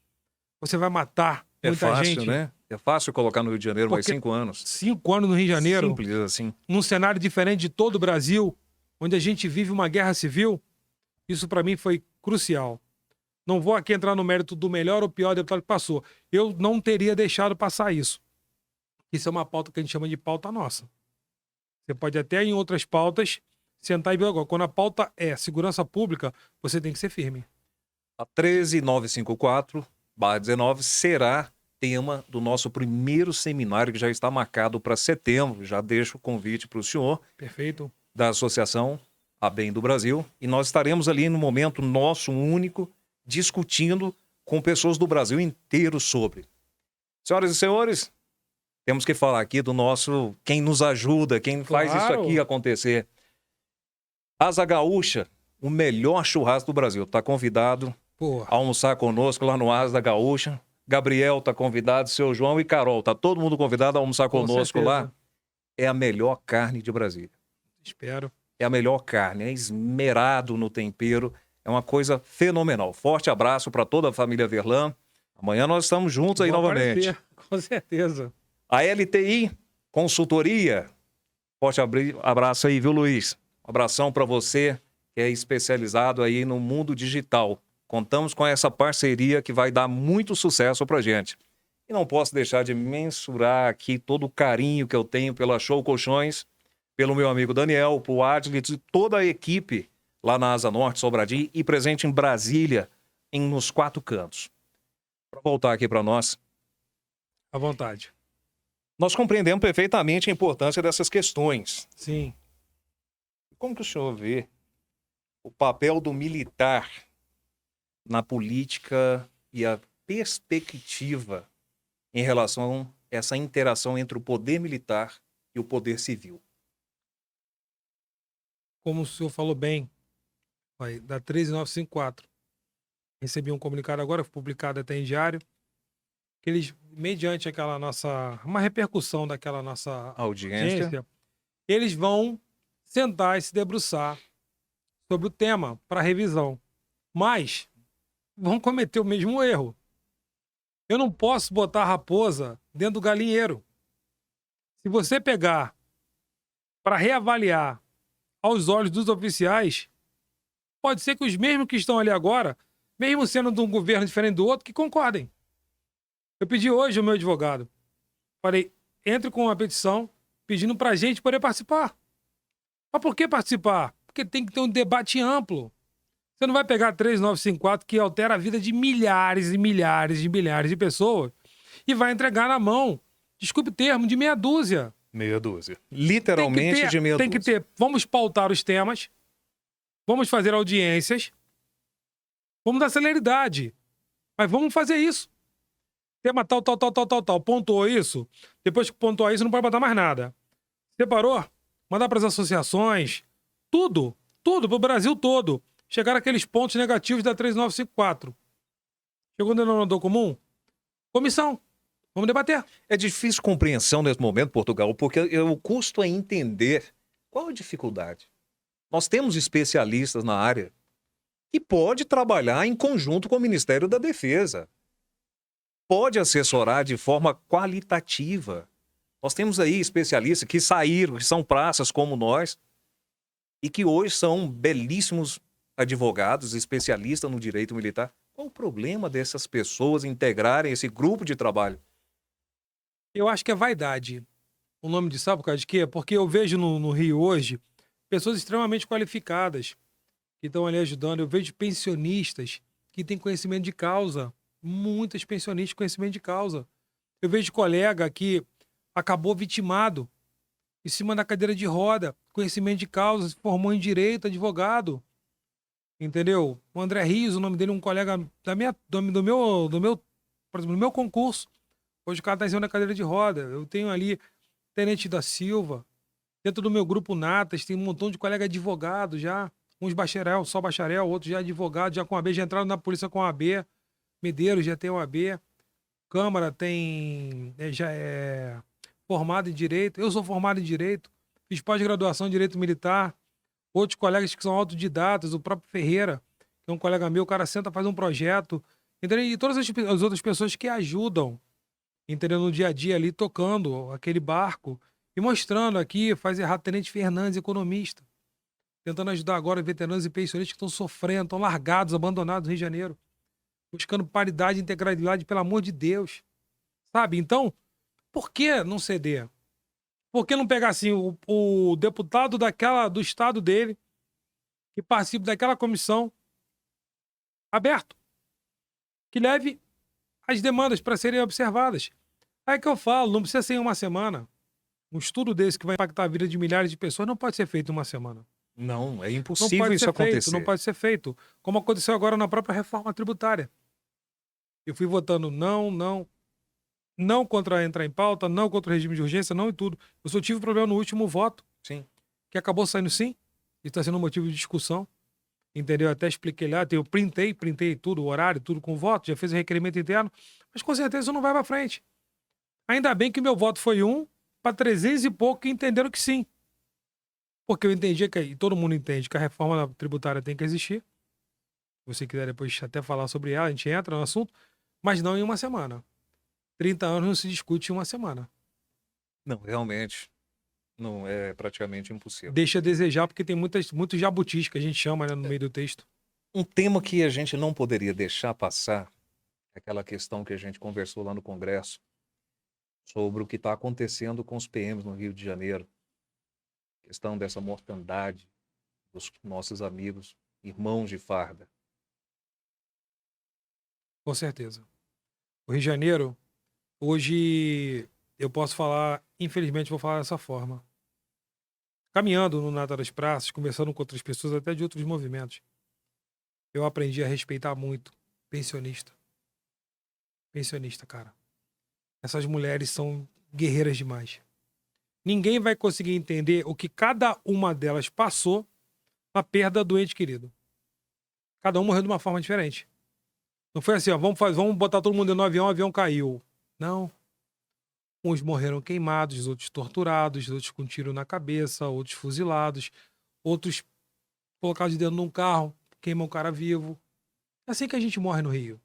você vai matar É muita fácil, gente. né? É fácil colocar no Rio de Janeiro mais Porque 5 anos. 5 anos no Rio de Janeiro, Simples assim. num cenário diferente de todo o Brasil, onde a gente vive uma guerra civil, isso pra mim foi crucial. Não vou aqui entrar no mérito do melhor ou pior deputado que passou. Eu não teria deixado passar isso. Isso é uma pauta que a gente chama de pauta nossa. Você pode até em outras pautas sentar e ver agora. Quando a pauta é segurança pública, você tem que ser firme. A 13954/19 será tema do nosso primeiro seminário que já está marcado para setembro. Já deixo o convite para o senhor Perfeito? da Associação A Bem do Brasil. E nós estaremos ali no momento nosso único, discutindo com pessoas do Brasil inteiro sobre. Senhoras e senhores, temos que falar aqui do nosso, quem nos ajuda, quem faz isso Claro. aqui acontecer. Asa Gaúcha, o melhor churrasco do Brasil. Está convidado Pô, a almoçar conosco lá no Asa da Gaúcha. Gabriel está convidado, seu João e Carol. Tá todo mundo convidado a almoçar com conosco certeza. lá. É a melhor carne de Brasília. Espero. É a melhor carne, é esmerado no tempero. É uma coisa fenomenal. Forte abraço para toda a família Verlan. Amanhã nós estamos juntos aí Vou novamente. aparecer, com certeza. A LTI Consultoria. Forte abraço aí, viu, Luiz? Um abração para você que é especializado aí no mundo digital. Contamos com essa parceria que vai dar muito sucesso pra gente. E não posso deixar de mensurar aqui todo o carinho que eu tenho pela Show Colchões, pelo meu amigo Daniel, por Adlit e toda a equipe lá na Asa Norte, Sobradinho e presente em Brasília, nos 4 cantos. Para voltar aqui para nós, À vontade. nós compreendemos perfeitamente a importância dessas questões. Sim. Como que o senhor vê o papel do militar na política e a perspectiva em relação a essa interação entre o poder militar e o poder civil? Como o senhor falou bem, vai, da 13954. Recebi um comunicado agora, foi publicado até em diário, que eles, mediante aquela nossa, uma repercussão daquela nossa Audiência. audiência, eles vão sentar e se debruçar sobre o tema para revisão. Mas vão cometer o mesmo erro. Eu não posso botar a raposa dentro do galinheiro. Se você pegar para reavaliar aos olhos dos oficiais, pode ser que os mesmos que estão ali agora, mesmo sendo de um governo diferente do outro, que concordem. Eu pedi hoje ao meu advogado, falei, entre com uma petição pedindo pra gente poder participar. Mas por que participar? Porque tem que ter um debate amplo. Você não vai pegar 13954 que altera a vida de milhares e milhares e milhares de pessoas e vai entregar na mão, desculpe o termo, de meia dúzia. Meia dúzia. Literalmente de meia Tem que dúzia. ter, vamos pautar os temas, vamos fazer audiências, vamos dar celeridade, mas vamos fazer isso. Tema tal. Pontuou isso, depois que pontuar isso não pode botar mais nada. Separou? Mandar para as associações, tudo pro Brasil todo. Chegaram aqueles pontos negativos da 13954. Chegou no denominador comum? Comissão. Vamos debater. É difícil compreensão nesse momento, Portugal, porque o custo é entender qual a dificuldade. Nós temos especialistas na área que pode trabalhar em conjunto com o Ministério da Defesa. Pode assessorar de forma qualitativa. Nós temos aí especialistas que saíram, que são praças como nós, e que hoje são belíssimos advogados, especialistas no direito militar. Qual o problema dessas pessoas integrarem esse grupo de trabalho? Eu acho que é vaidade. O nome de sabe por causa de quê? Porque eu vejo no Rio hoje pessoas extremamente qualificadas que estão ali ajudando. Eu vejo pensionistas que têm conhecimento de causa. Muitas pensionistas com conhecimento de causa. Eu vejo colega que acabou vitimado em cima da cadeira de roda, conhecimento de causa, se formou em direito, advogado. entendeu? O André Rios, o nome dele, um colega por exemplo, do meu concurso. Hoje o cara tá em cima da cadeira de roda. Eu tenho ali Tenente da Silva. Dentro do meu grupo Natas, tem um montão de colega advogado já. Uns bacharel, só bacharel, outros já advogado, já com AB, já entraram na polícia com AB. Medeiros já tem o AB. Câmara tem. Já é formado em Direito. Eu sou formado em Direito. Fiz pós-graduação em Direito Militar. Outros colegas que são autodidatas, o próprio Ferreira, que é um colega meu, o cara senta, faz um projeto. Entendeu? E todas as outras pessoas que ajudam, entendeu? No dia a dia ali, tocando aquele barco e mostrando aqui, faz errado Tenente Fernandes, economista, tentando ajudar agora veteranos e pensionistas que estão sofrendo, estão largados, abandonados no Rio de Janeiro, buscando paridade e integralidade, pelo amor de Deus. Sabe? Então, por que não ceder? Por que não pegar assim o deputado do estado dele, que participe daquela comissão, aberto, que leve as demandas para serem observadas? Aí que eu falo, não precisa ser em uma semana. Um estudo desse que vai impactar a vida de milhares de pessoas não pode ser feito em uma semana. Não, é Não impossível pode isso ser feito, acontecer. não pode ser feito. Como aconteceu agora na própria reforma tributária. Eu fui votando não contra entrar em pauta, não contra o regime de urgência, não em tudo. Eu só tive problema no último voto, Sim. que acabou saindo sim, e está sendo um motivo de discussão. Entendeu? Eu até expliquei lá, eu printei tudo, o horário, tudo com voto, já fiz o requerimento interno, mas com certeza isso não vai para frente. Ainda bem que meu voto foi para 300 e pouco que entenderam que sim. Porque eu entendi e todo mundo entende que a reforma tributária tem que existir. Se você quiser depois até falar sobre ela, a gente entra no assunto, mas não em uma semana. 30 anos não se discute em uma semana. Não, realmente. Não, é praticamente impossível. Deixa a desejar, porque tem muitos jabutis que a gente chama, né, no meio do texto. Um tema que a gente não poderia deixar passar é aquela questão que a gente conversou lá no Congresso sobre o que está acontecendo com os PMs no Rio de Janeiro. Questão dessa mortandade dos nossos amigos, irmãos de farda. Com certeza. O Rio de Janeiro, hoje, eu posso falar, infelizmente vou falar dessa forma. Caminhando no Nata das Praças, conversando com outras pessoas, até de outros movimentos, eu aprendi a respeitar muito pensionista. Pensionista, cara. Essas mulheres são guerreiras demais. Ninguém vai conseguir entender o que cada uma delas passou na perda do ente querido. Cada um morreu de uma forma diferente. Não foi assim, ó, vamos botar todo mundo no avião, o avião caiu. Não. Uns morreram queimados, outros torturados, outros com tiro na cabeça, outros fuzilados, outros colocados dentro de um carro, queimam o cara vivo. É assim que a gente morre no Rio.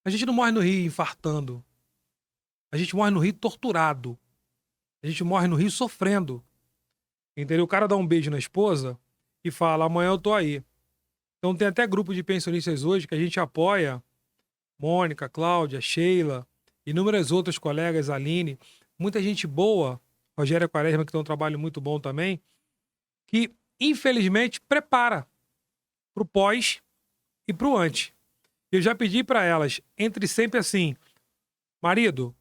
A gente não morre no Rio infartando. A gente morre no Rio torturado. A gente morre no Rio sofrendo. Entendeu? O cara dá um beijo na esposa e fala, amanhã eu tô aí. Então tem até grupo de pensionistas hoje que a gente apoia. Mônica, Cláudia, Sheila, inúmeras outras colegas, Aline, muita gente boa, Rogéria Quaresma, que tem um trabalho muito bom também, que infelizmente prepara pro pós e pro antes. Eu já pedi para elas, entre sempre assim, marido,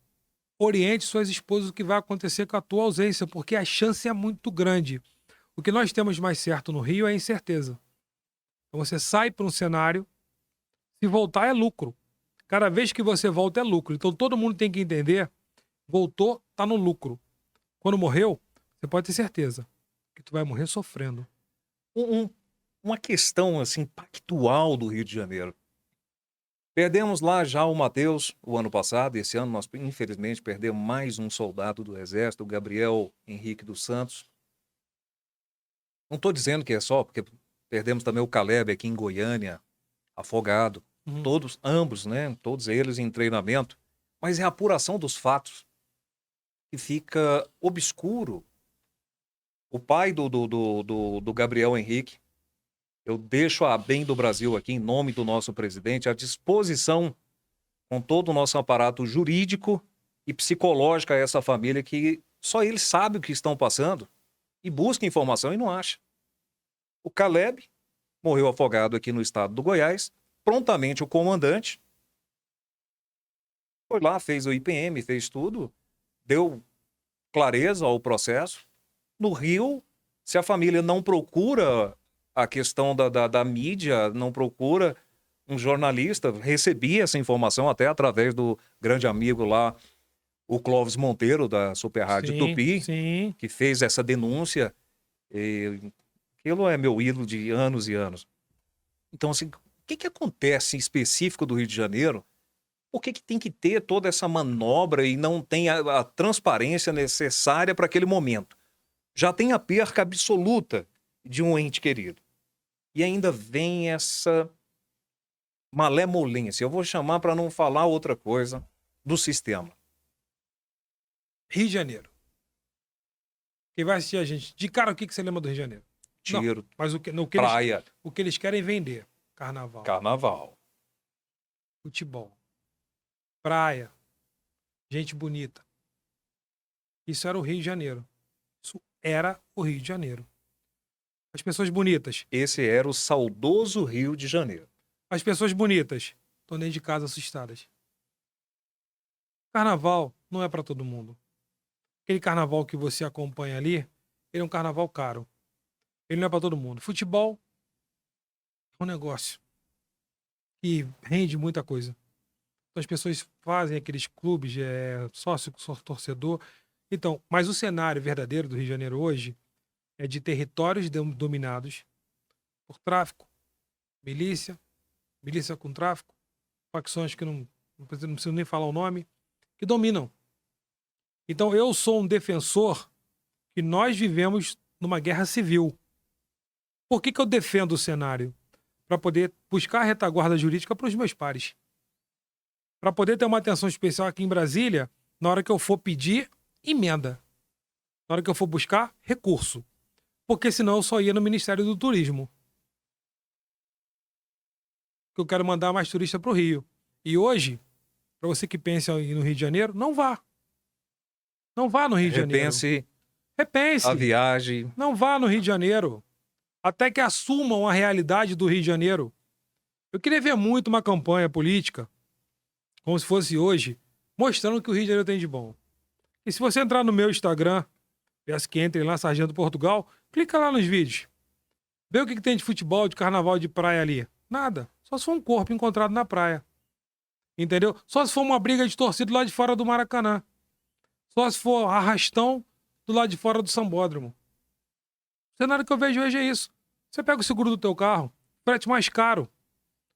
oriente suas esposas o que vai acontecer com a tua ausência, porque a chance é muito grande. O que nós temos mais certo no Rio é a incerteza. Então você sai para um cenário, se voltar é lucro. Cada vez que você volta é lucro. Então todo mundo tem que entender, voltou, tá no lucro. Quando morreu, você pode ter certeza que tu vai morrer sofrendo. Uma questão assim pactual do Rio de Janeiro. Perdemos lá já o Matheus o ano passado, esse ano nós infelizmente perdemos mais um soldado do Exército, o Gabriel Henrique dos Santos. Não estou dizendo que é só, porque perdemos também o Caleb aqui em Goiânia, afogado. Todos, ambos, né? Todos eles em treinamento. Mas é a apuração dos fatos que fica obscuro. O pai do Gabriel Henrique, eu deixo a bem do Brasil aqui, em nome do nosso presidente, à disposição com todo o nosso aparato jurídico e psicológico a essa família que só eles sabem o que estão passando e busca informação e não acha. O Caleb morreu afogado aqui no estado do Goiás. Prontamente o comandante foi lá, fez o IPM, fez tudo, deu clareza ao processo. No Rio, se a família não procura a questão da mídia não procura um jornalista. Recebi essa informação até através do grande amigo lá, o Clóvis Monteiro, da Super Rádio Sim, Tupi, sim. que fez essa denúncia. Aquilo é meu ídolo de anos e anos. Então, assim, o que acontece em específico do Rio de Janeiro? Por que tem que ter toda essa manobra e não tem a transparência necessária para aquele momento? Já tem a perca absoluta de um ente querido. E ainda vem essa malemolência, eu vou chamar para não falar outra coisa, do sistema. Rio de Janeiro. Quem vai assistir a gente, de cara, o que você lembra do Rio de Janeiro? Não, Tiro, mas praia, o que eles querem vender. Carnaval, carnaval. futebol, praia, gente bonita. Isso era o Rio de Janeiro. Isso era o Rio de Janeiro. As pessoas bonitas. Esse era o saudoso Rio de Janeiro. As pessoas bonitas estão dentro de casa assustadas. Carnaval não é para todo mundo. Aquele carnaval que você acompanha ali, ele é um carnaval caro. Ele não é para todo mundo. Futebol é um negócio que rende muita coisa. Então, as pessoas fazem aqueles clubes, sócio, torcedor. Então, mas o cenário verdadeiro do Rio de Janeiro hoje é de territórios dominados por tráfico, milícia com tráfico, facções que não preciso nem falar o nome, que dominam. Então, eu sou um defensor que nós vivemos numa guerra civil. Por que eu defendo o cenário? Para poder buscar a retaguarda jurídica para os meus pares. Para poder ter uma atenção especial aqui em Brasília, na hora que eu for pedir emenda. Na hora que eu for buscar recurso. Porque senão eu só ia no Ministério do Turismo. Que eu quero mandar mais turista para o Rio. E hoje, para você que pensa em ir no Rio de Janeiro, não vá. Não vá no Rio de Janeiro. Repense. A viagem. Não vá no Rio de Janeiro. Até que assumam a realidade do Rio de Janeiro. Eu queria ver muito uma campanha política, como se fosse hoje, mostrando o que o Rio de Janeiro tem de bom. E se você entrar no meu Instagram, peço que entrem lá, Sargento Portugal, clica lá nos vídeos. Vê o que tem de futebol, de carnaval, de praia ali. Nada. Só se for um corpo encontrado na praia. Entendeu? Só se for uma briga de torcida lá de fora do Maracanã. Só se for arrastão do lado de fora do Sambódromo. O cenário que eu vejo hoje é isso. Você pega o seguro do teu carro, frete mais caro.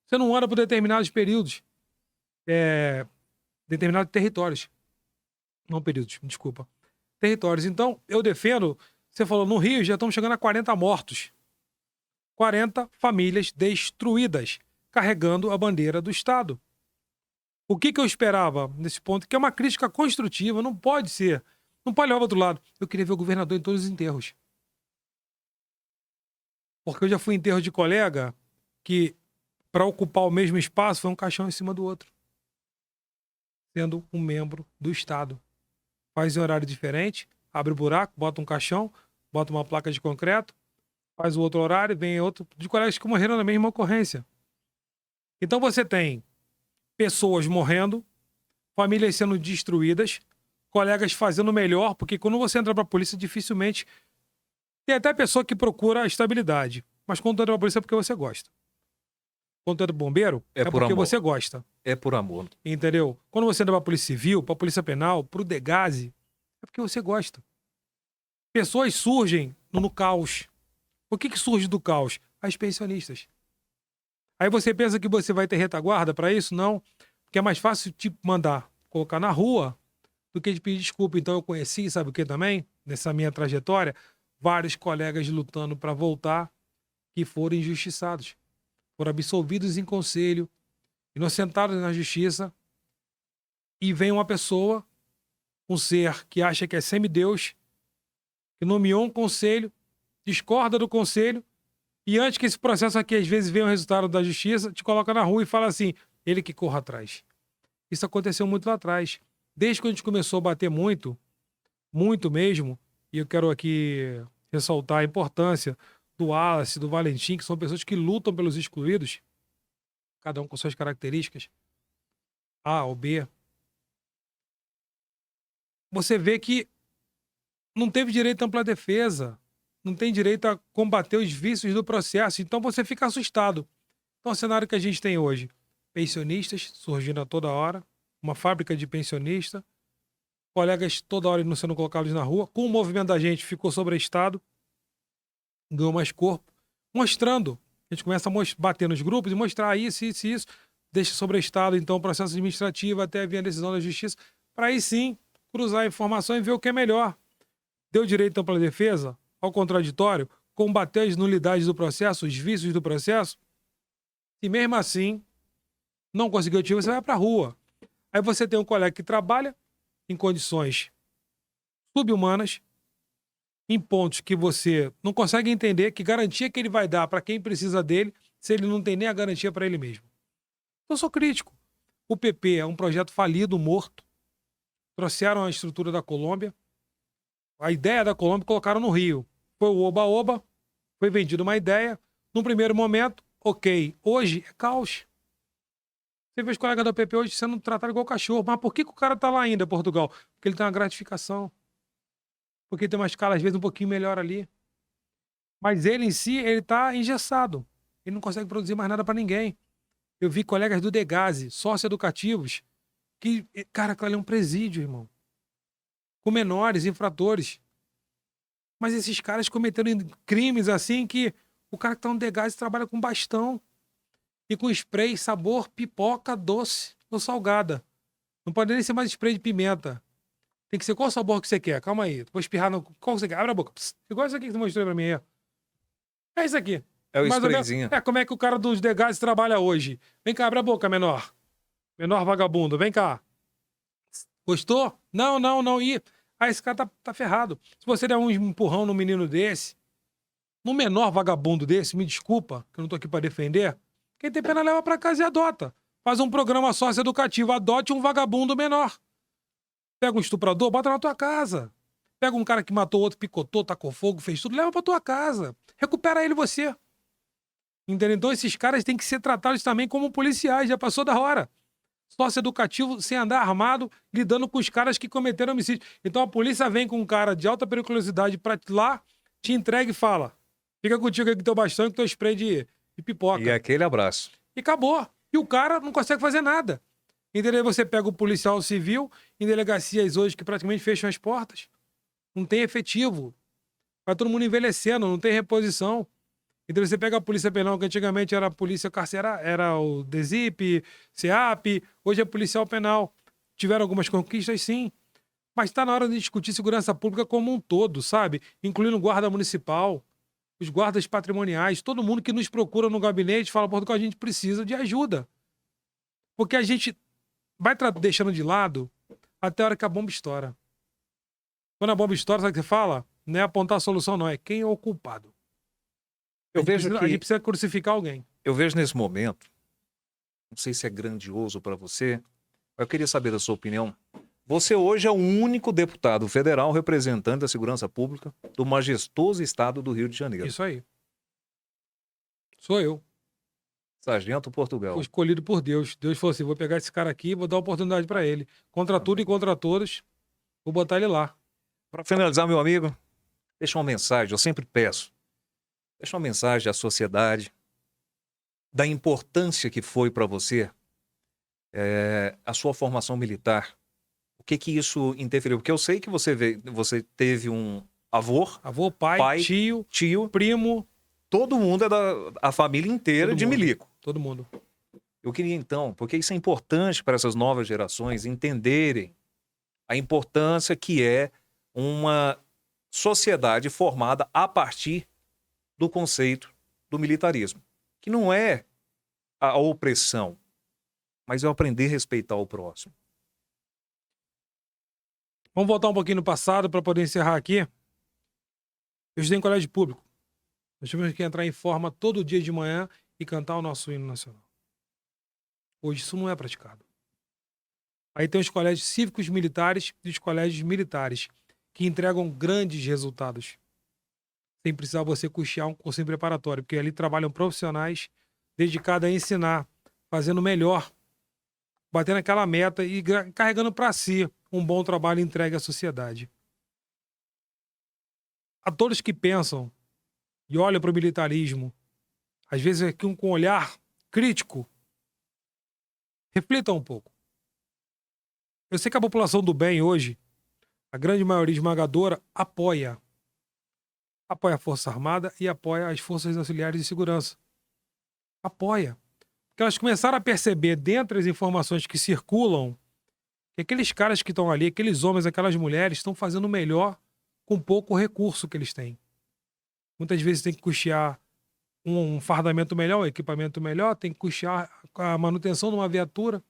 Você não anda por determinados períodos. Determinados territórios. Não períodos, desculpa. Territórios. Então, eu defendo... Você falou, no Rio já estamos chegando a 40 mortos. 40 famílias destruídas, carregando a bandeira do Estado. O que eu esperava nesse ponto? Que é uma crítica construtiva, não pode ser. Não pode levar para outro lado. Eu queria ver o governador em todos os enterros. Porque eu já fui em enterro de colega que, para ocupar o mesmo espaço, foi um caixão em cima do outro. Sendo um membro do Estado. Faz em horário diferente, abre o buraco, bota um caixão, bota uma placa de concreto, faz o outro horário, vem outro, de colegas que morreram na mesma ocorrência. Então você tem pessoas morrendo, famílias sendo destruídas, colegas fazendo melhor, porque quando você entra pra polícia, dificilmente... Tem até pessoa que procura a estabilidade, mas quando entra pra polícia é porque você gosta. Quando entra pro bombeiro, é porque você gosta. É por amor. Entendeu? Quando você entra pra polícia civil, pra polícia penal, pro Degase, é porque você gosta. Pessoas surgem no caos. O que surge do caos? As pensionistas. Aí você pensa que você vai ter retaguarda pra isso? Não. Porque é mais fácil te mandar colocar na rua do que de pedir desculpa. Então eu conheci, sabe o que também? Nessa minha trajetória, vários colegas lutando pra voltar que foram injustiçados. Foram absolvidos em conselho, inocentados na justiça, e vem uma pessoa, um ser que acha que é semideus, que nomeou um conselho, discorda do conselho, e antes que esse processo aqui, às vezes, venha o resultado da justiça, te coloca na rua e fala assim, ele que corra atrás. Isso aconteceu muito lá atrás. Desde que a gente começou a bater muito, muito mesmo, e eu quero aqui ressaltar a importância do Wallace, do Valentim, que são pessoas que lutam pelos excluídos, cada um com suas características, A ou B. Você vê que não teve direito à ampla defesa. não tem direito a combater os vícios do processo. Então você fica assustado. Então, o cenário que a gente tem hoje: pensionistas surgindo a toda hora, uma fábrica de pensionista, colegas toda hora não sendo colocados na rua. Com o movimento da gente, ficou sobreestado, ganhou mais corpo, mostrando. A gente começa a bater nos grupos e mostrar isso, isso, isso. Deixa sobreestado, então, o processo administrativo até vir a decisão da justiça, para aí sim cruzar a informação e ver o que é melhor. Deu direito à ampla defesa, ao contraditório, combater as nulidades do processo, os vícios do processo. E mesmo assim, não conseguiu ativo, você vai para a rua. Aí você tem um colega que trabalha em condições subhumanas, em pontos que você não consegue entender que garantia que ele vai dar para quem precisa dele, se ele não tem nem a garantia para ele mesmo. Então, eu sou crítico. O PP é um projeto falido, morto. Trouxeram a estrutura da Colômbia. A ideia da Colômbia colocaram no Rio. Foi o oba-oba, foi vendida uma ideia. Num primeiro momento, ok. Hoje é caos. Você vê os colegas da PP hoje sendo tratados igual cachorro. Mas por que o cara tá lá ainda, Portugal? Porque ele tem uma gratificação. Porque tem uma escala, às vezes, um pouquinho melhor ali. Mas ele em si, ele tá engessado. Ele não consegue produzir mais nada para ninguém. Eu vi colegas do Degase, socioeducativos, que, cara, aquilo ali é um presídio, irmão. Com menores, infratores. Mas esses caras cometeram crimes assim que o cara que tá no Degase trabalha com bastão e com spray, sabor, pipoca, doce ou salgada. Não pode nem ser mais spray de pimenta. Tem que ser qual sabor que você quer. Calma aí. Vou espirrar no... Qual você quer? Abre a boca. Psst. Igual isso aqui que você mostrou pra mim aí. É isso aqui. É o Mais ou menos. sprayzinho. Como é que o cara dos Degase trabalha hoje. Vem cá, abre a boca, menor. Menor vagabundo, vem cá. Gostou? Não, não, não. Ih, esse cara tá ferrado. Se você der um empurrão num menino desse, num menor vagabundo desse, me desculpa, que eu não tô aqui pra defender, quem tem pena leva pra casa e adota. Faz um programa socioeducativo, adote um vagabundo menor. Pega um estuprador, bota na tua casa. Pega um cara que matou outro, picotou, tacou fogo, fez tudo, leva pra tua casa. Recupera ele você. Entendeu? Então esses caras têm que ser tratados também como policiais, já passou da hora. Socioeducativo, sem andar armado, lidando com os caras que cometeram homicídio. Então a polícia vem com um cara de alta periculosidade pra lá, te entrega e fala: fica contigo aí com teu bastão e com teu spray de pipoca. E aquele abraço. E acabou. E o cara não consegue fazer nada. Entendeu? Você pega o policial civil em delegacias hoje que praticamente fecham as portas. Não tem efetivo. Vai todo mundo envelhecendo, não tem reposição. Então você pega a polícia penal, que antigamente era a polícia carcerária, era o DESIP, CEAP, hoje é policial penal. Tiveram algumas conquistas, sim. Mas está na hora de discutir segurança pública como um todo, sabe? Incluindo o guarda municipal, os guardas patrimoniais, todo mundo que nos procura no gabinete fala: Portugal, a gente precisa de ajuda. Porque a gente vai deixando de lado até a hora que a bomba estoura. Quando a bomba estoura, sabe o que você fala? Não é apontar a solução, não. É quem é o culpado. A gente precisa crucificar alguém. Eu vejo nesse momento, não sei se é grandioso para você, mas eu queria saber da sua opinião. Você hoje é o único deputado federal representante da segurança pública do majestoso estado do Rio de Janeiro. Isso aí. Sou eu. Sargento Portugal. Fui escolhido por Deus. Deus falou assim: vou pegar esse cara aqui e vou dar oportunidade para ele. Contra tudo e contra todos, vou botar ele lá. Para finalizar, meu amigo, deixa uma mensagem, eu sempre peço. Deixa uma mensagem à sociedade da importância que foi para você a sua formação militar. O que isso interferiu? Porque eu sei que você teve um avô, pai, tio, primo. Todo mundo é a família inteira de milico. Todo mundo. Eu queria então, porque isso é importante para essas novas gerações entenderem a importância que é uma sociedade formada a partir do conceito do militarismo, que não é a opressão, mas é aprender a respeitar o próximo. Vamos voltar um pouquinho no passado para poder encerrar aqui. Eu estudei em colégio público. Nós tivemos que entrar em forma todo dia de manhã e cantar o nosso hino nacional. Hoje isso não é praticado. Aí tem os colégios cívicos militares e os colégios militares, que entregam grandes resultados, sem precisar você custear um cursinho preparatório, porque ali trabalham profissionais dedicados a ensinar, fazendo melhor, batendo aquela meta e carregando para si um bom trabalho entregue à sociedade. a todos que pensam e olham para o militarismo, às vezes com um olhar crítico, reflitam um pouco. Eu sei que a população do bem hoje, a grande maioria esmagadora, apoia a Força Armada e apoia as Forças Auxiliares de Segurança. Apoia. Porque elas começaram a perceber, dentre as informações que circulam, que aqueles caras que estão ali, aqueles homens, aquelas mulheres, estão fazendo o melhor com pouco recurso que eles têm. Muitas vezes tem que custear um fardamento melhor, um equipamento melhor, tem que custear a manutenção de uma viatura,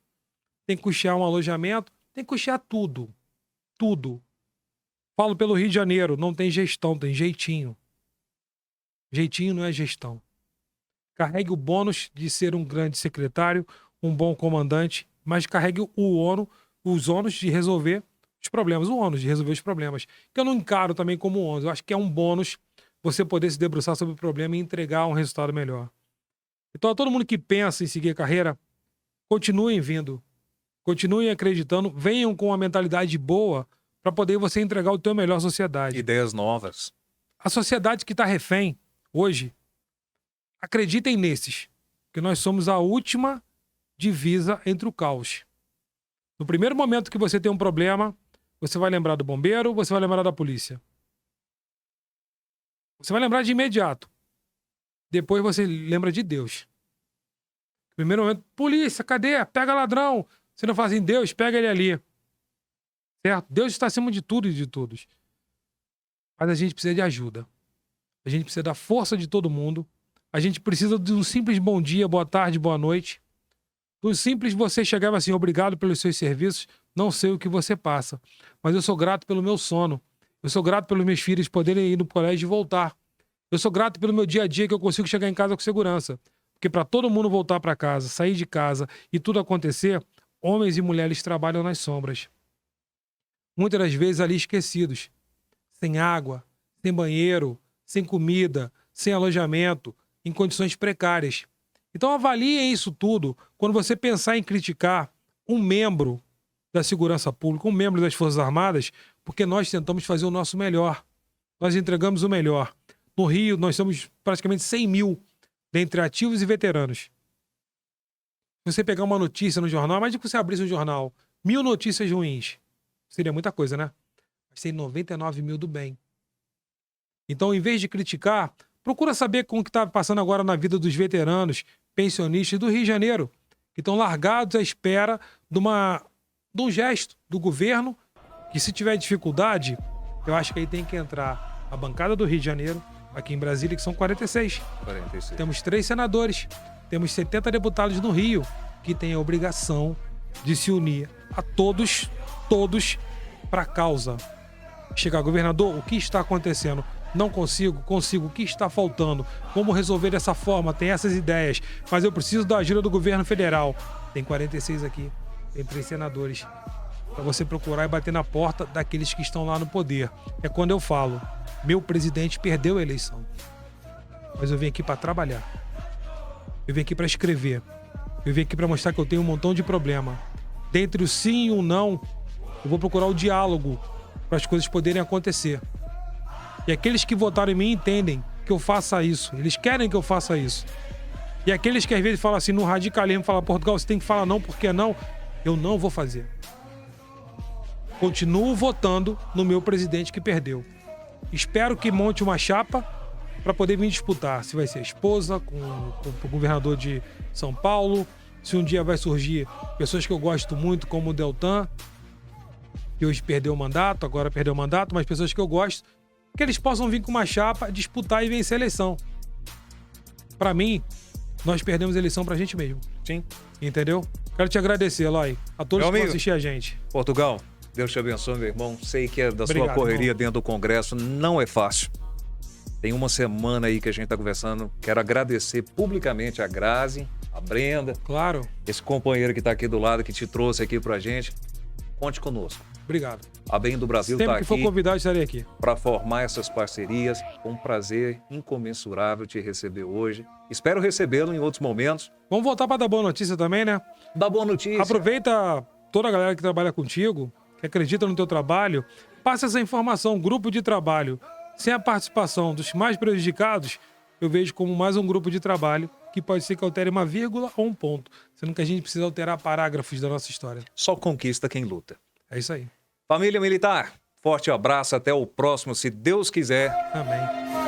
tem que custear um alojamento, tem que custear tudo. Tudo. Falo pelo Rio de Janeiro, não tem gestão, tem jeitinho. Jeitinho não é gestão. Carregue o bônus de ser um grande secretário, um bom comandante, mas carregue os ônus de resolver os problemas. O ônus de resolver os problemas. Que eu não encaro também como ônus. Eu acho que é um bônus você poder se debruçar sobre o problema e entregar um resultado melhor. Então, a todo mundo que pensa em seguir a carreira, continuem vindo. Continuem acreditando. Venham com uma mentalidade boa para poder você entregar o teu melhor à sociedade. Ideias novas. A sociedade que está refém hoje, acreditem nesses, que nós somos a última divisa entre o caos. No primeiro momento que você tem um problema, você vai lembrar do bombeiro, você vai lembrar da polícia. Você vai lembrar de imediato. Depois você lembra de Deus. No primeiro momento, polícia, cadê? Pega ladrão. Você não fala assim, Deus, pega ele ali. Certo? Deus está acima de tudo e de todos. Mas a gente precisa de ajuda. A gente precisa da força de todo mundo. A gente precisa de um simples bom dia, boa tarde, boa noite. Do simples você chegar assim, obrigado pelos seus serviços, não sei o que você passa, mas eu sou grato pelo meu sono. Eu sou grato pelos meus filhos poderem ir no colégio e voltar. Eu sou grato pelo meu dia a dia que eu consigo chegar em casa com segurança. Porque para todo mundo voltar para casa, sair de casa e tudo acontecer, homens e mulheres trabalham nas sombras. Muitas das vezes ali esquecidos. Sem água, sem banheiro, sem comida, sem alojamento, em condições precárias. Então avaliem isso tudo quando você pensar em criticar um membro da segurança pública, um membro das Forças Armadas, porque nós tentamos fazer o nosso melhor. Nós entregamos o melhor. No Rio, nós somos praticamente 100 mil dentre ativos e veteranos. Se você pegar uma notícia no jornal, imagina que você abrisse um jornal, 1000 notícias ruins. Seria muita coisa, né? Mas tem 99 mil do bem. Então, em vez de criticar, procura saber com o que está passando agora na vida dos veteranos, pensionistas do Rio de Janeiro, que estão largados à espera de um gesto do governo, que se tiver dificuldade, eu acho que aí tem que entrar a bancada do Rio de Janeiro, aqui em Brasília, que são 46. Temos 3 senadores, temos 70 deputados no Rio, que têm a obrigação de se unir a todos para a causa. Chegar, governador, o que está acontecendo? Não consigo, o que está faltando? Como resolver dessa forma? Tem essas ideias, mas eu preciso da ajuda do governo federal. Tem 46 aqui, tem 3 senadores. Para você procurar e bater na porta daqueles que estão lá no poder. É quando eu falo, meu presidente perdeu a eleição. Mas eu vim aqui para trabalhar. Eu vim aqui para escrever. Eu vim aqui para mostrar que eu tenho um montão de problema. Dentre o sim e o não, eu vou procurar o diálogo para as coisas poderem acontecer. E aqueles que votaram em mim entendem que eu faça isso. Eles querem que eu faça isso. E aqueles que às vezes falam assim, no radicalismo, falam, Portugal, você tem que falar não, porque não? Eu não vou fazer. Continuo votando no meu presidente que perdeu. Espero que monte uma chapa para poder vir disputar. Se vai ser a esposa, com o governador de São Paulo, se um dia vai surgir pessoas que eu gosto muito, como o Deltan, que hoje perdeu o mandato, agora perdeu o mandato, mas pessoas que eu gosto, que eles possam vir com uma chapa, disputar e vencer a eleição. Para mim, nós perdemos a eleição pra gente mesmo. Sim. Entendeu? Quero te agradecer, Eloy, a todos que vão assistir a gente. Portugal, Deus te abençoe, meu irmão. Sei que da Obrigado, sua correria irmão. dentro do Congresso não é fácil. Tem uma semana aí que a gente tá conversando. Quero agradecer publicamente a Grazi, a Brenda. Claro. Esse companheiro que tá aqui do lado, que te trouxe aqui pra gente. Conte conosco. Obrigado. A Bem do Brasil Sempre tá que for aqui convidado, estarei aqui. para formar essas parcerias. Foi um prazer incomensurável te receber hoje. Espero recebê-lo em outros momentos. Vamos voltar para dar boa notícia também, né? Dá boa notícia. Aproveita toda a galera que trabalha contigo, que acredita no teu trabalho, passa essa informação, grupo de trabalho. sem a participação dos mais prejudicados, eu vejo como mais um grupo de trabalho que pode ser que altere uma vírgula ou um ponto, sendo que a gente precisa alterar parágrafos da nossa história. Só conquista quem luta. É isso aí. Família Militar, forte abraço, até o próximo, se Deus quiser. Amém.